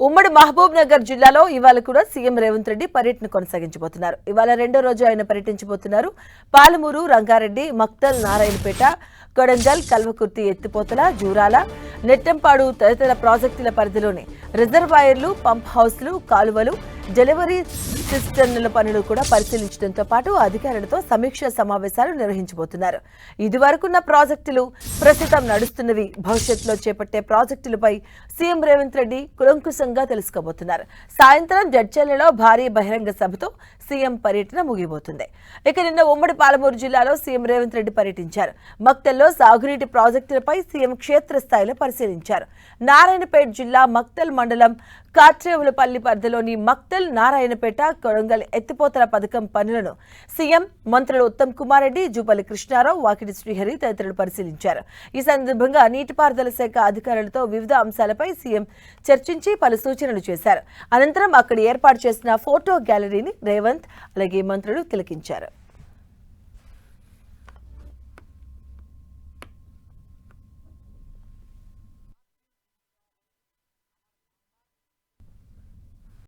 ఉమ్మడి మహబూబ్ నగర్ జిల్లాలో ఇవాళ కూడా సీఎం రేవంత్ రెడ్డి పర్యటన కొనసాగించబోతున్నారు. ఇవాళ రెండో రోజు ఆయన పర్యటించబోతున్నారు. పాలమూరు, రంగారెడ్డి, మక్తల్, నారాయణపేట, కొడంగల్, కల్వకుర్తి ఎత్తిపోతల, జూరాల, నెట్టంపాడు తదితర ప్రాజెక్టుల పరిధిలోని రిజర్వాయర్లు, పంప్ హౌస్లు, కాలువలు, డెలివరీ సిస్టమ్ల పనులు కూడా పరిశీలించడంతో పాటు అధికారులతో సమీక్ష సమావేశాలు నిర్వహించబోతున్నారు. ఇదివరకున్న ప్రాజెక్టులు, ప్రస్తుతం నడుస్తున్నవి, భవిష్యత్తులో చేపట్టే ప్రాజెక్టులపై సీఎం రేవంత్ రెడ్డి కులంకుశంగా తెలుసుకోబోతున్నారు. సాయంత్రం జడ్చర్లలో భారీ బహిరంగ సభతో సీఎం పర్యటన ముగియబోతుంది. ఇక నిన్న ఉమ్మడి పాలమూరు జిల్లాలో సీఎం రేవంత్ రెడ్డి పర్యటించారు. మక్తల్లో సాగునీటి ప్రాజెక్టులపై సీఎం క్షేత్రస్థాయిలో పరిశీలించారు. నారాయణపేట జిల్లా మక్తల్ మండలం కాట్రేవులపల్లి పరిధిలోని మక్తల్, నారాయణపేట, కొడంగల్ ఎత్తిపోతల పథకం పనులను సీఎం, మంత్రులు ఉత్తమ్ కుమార్ రెడ్డి, జూపల్లి కృష్ణారావు, వాకిటి శ్రీహరి తదితరులు పరిశీలించారు. ఈ సందర్భంగా నీటిపారుదల శాఖ అధికారులతో వివిధ అంశాలపై సీఎం చర్చించి పలు సూచనలు చేశారు. అనంతరం అక్కడ ఏర్పాటు చేసిన ఫోటో గ్యాలరీని రేవంత్ అలాగే మంత్రులు తిలకించారు.